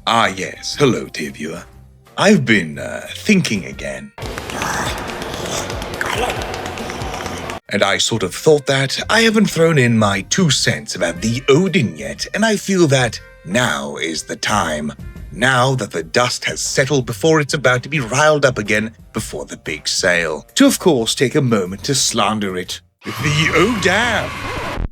Ah yes, hello dear viewer. I've been thinking again. And I sort of thought that I haven't thrown in my 2 cents about the ODIN yet, and I feel that now is the time. Now that the dust has settled before it's about to be riled up again before the big sale. To of course take a moment to slander it. The ODIN!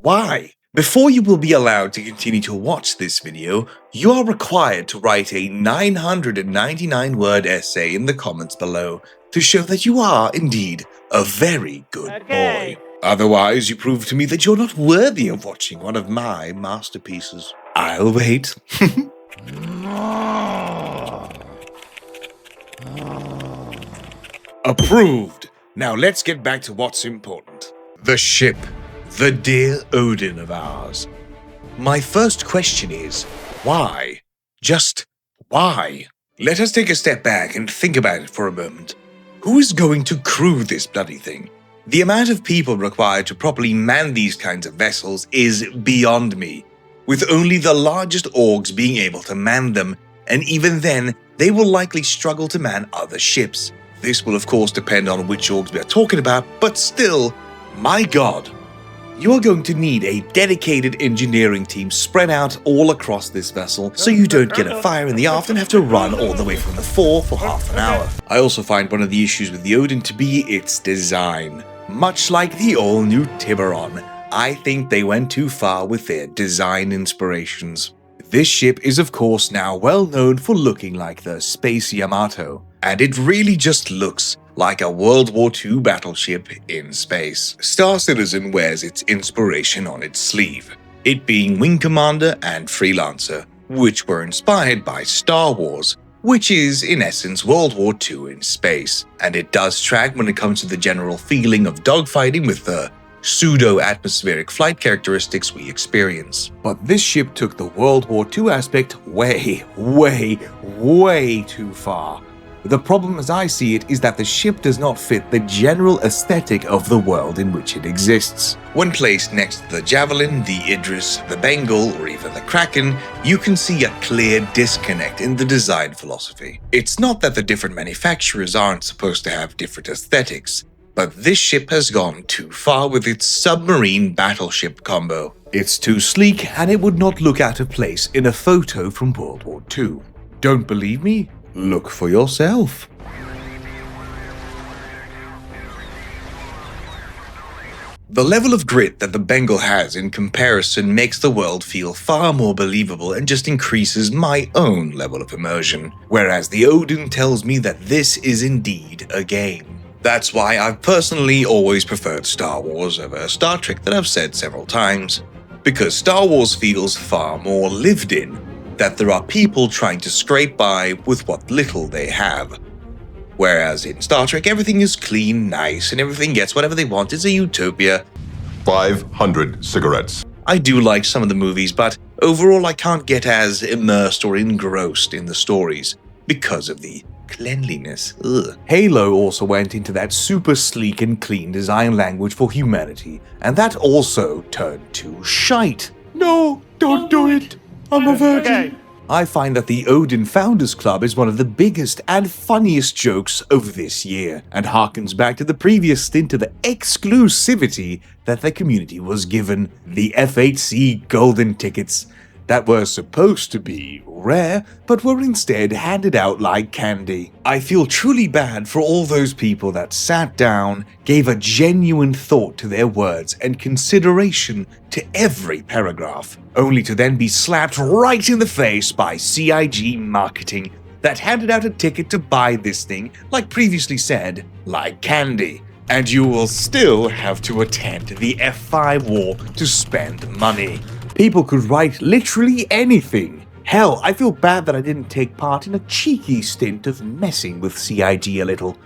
Why? Before you will be allowed to continue to watch this video, you are required to write a 999-word essay in the comments below to show that you are, indeed, a very good boy. Otherwise, you prove to me that you're not worthy of watching one of my masterpieces. I'll wait. Approved. Now let's get back to what's important. The ship. The dear ODIN of ours. My first question is, why? Just why? Let us take a step back and think about it for a moment. Who is going to crew this bloody thing? The amount of people required to properly man these kinds of vessels is beyond me, with only the largest orgs being able to man them, and even then, they will likely struggle to man other ships. This will of course depend on which orgs we are talking about, but still, my god. You are going to need a dedicated engineering team spread out all across this vessel so you don't get a fire in the aft and have to run all the way from the fore for half an hour. I also find one of the issues with the ODIN to be its design. Much like the all-new Tiburon, I think they went too far with their design inspirations. This ship is of course now well known for looking like the Space Yamato, and it really just looks like a World War II battleship in space. Star Citizen wears its inspiration on its sleeve, it being Wing Commander and Freelancer, which were inspired by Star Wars, which is in essence World War II in space, and it does track when it comes to the general feeling of dogfighting with the pseudo-atmospheric flight characteristics we experience. But this ship took the World War II aspect way too far. The problem as I see it is that the ship does not fit the general aesthetic of the world in which it exists. When placed next to the Javelin, the Idris, the Bengal, or even the Kraken, you can see a clear disconnect in the design philosophy. It's not that the different manufacturers aren't supposed to have different aesthetics, but this ship has gone too far with its submarine battleship combo. It's too sleek and it would not look out of place in a photo from World War II. Don't believe me? Look for yourself. The level of grit that the Bengal has in comparison makes the world feel far more believable and just increases my own level of immersion, whereas the ODIN tells me that this is indeed a game. That's why I've personally always preferred Star Wars over Star Trek that I've said several times, because Star Wars feels far more lived in, that there are people trying to scrape by with what little they have. Whereas in Star Trek, everything is clean, nice, and everything gets whatever they want. It's a utopia. 500 cigarettes. I do like some of the movies, but overall I can't get as immersed or engrossed in the stories because of the cleanliness. Ugh. Halo also went into that super sleek and clean design language for humanity, and that also turned to shite. No, don't do it. I'm a virgin. Okay. I find that the ODIN Founders Club is one of the biggest and funniest jokes of this year, and harkens back to the previous stint of the exclusivity that the community was given, the F8C golden tickets that were supposed to be rare, but were instead handed out like candy. I feel truly bad for all those people that sat down, gave a genuine thought to their words and consideration to every paragraph, only to then be slapped right in the face by CIG marketing that handed out a ticket to buy this thing, like previously said, like candy. And you will still have to attend the F5 war to spend money. People could write literally anything. Hell, I feel bad that I didn't take part in a cheeky stint of messing with CIG a little.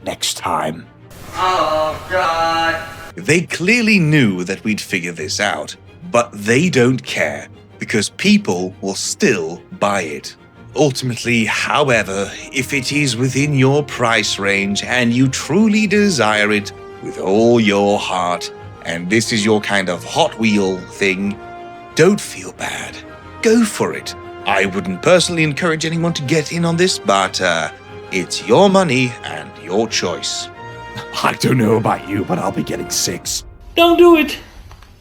Next time. Oh, God. They clearly knew that we'd figure this out, but they don't care, because people will still buy it. Ultimately, however, if it is within your price range and you truly desire it with all your heart, and this is your kind of Hot Wheel thing, don't feel bad. go for it. I wouldn't personally encourage anyone to get in on this, but it's your money and your choice. I don't know about you, but I'll be getting 6. Don't do it.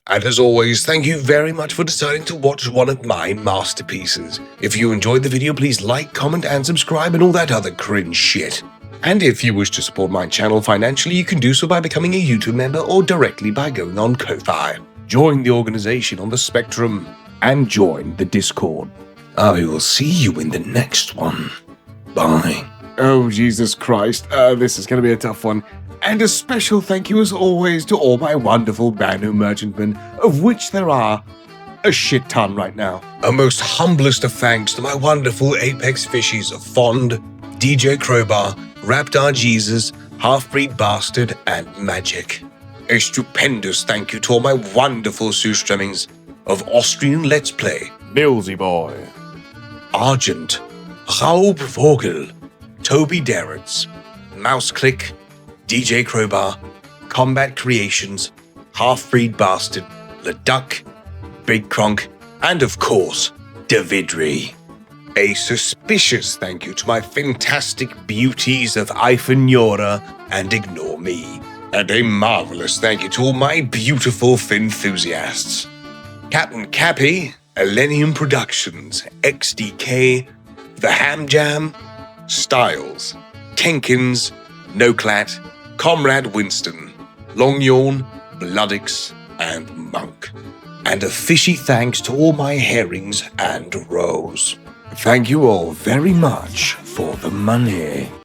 And as always, thank you very much for deciding to watch one of my masterpieces. If you enjoyed the video, please like, comment, and subscribe and all that other cringe shit. And if you wish to support my channel financially, you can do so by becoming a YouTube member or directly by going on Ko-Fi. Join the organization on the Spectrum and join the Discord. I will see you in the next one. Bye. Oh, Jesus Christ. This is going to be a tough one. And a special thank you as always to all my wonderful Banu merchantmen, of which there are a shit ton right now. A most humblest of thanks to my wonderful Apex fishies of Fond, DJ Crowbar, Raptor Jesus, Half-Breed Bastard, and Magic. A stupendous thank you to all my wonderful Sustremmings of Austrian Let's Play, Millsy boy. Argent, Raub Vogel, Toby Derrets, Mouseclick, DJ Crowbar, Combat Creations, Half-Breed Bastard, Leduc, Big Kronk, and of course, Davidri. A suspicious thank you to my fantastic beauties of Iphaniora and Ignore Me. And a marvelous thank you to all my beautiful Finenthusiasts. Captain Cappy, Elenium Productions, XDK, The Ham Jam, Styles, Tenkins, Noclat, Comrade Winston, Long Yawn, Bloodix, and Monk. And a fishy thanks to all my herrings and roes. Thank you all very much for the money.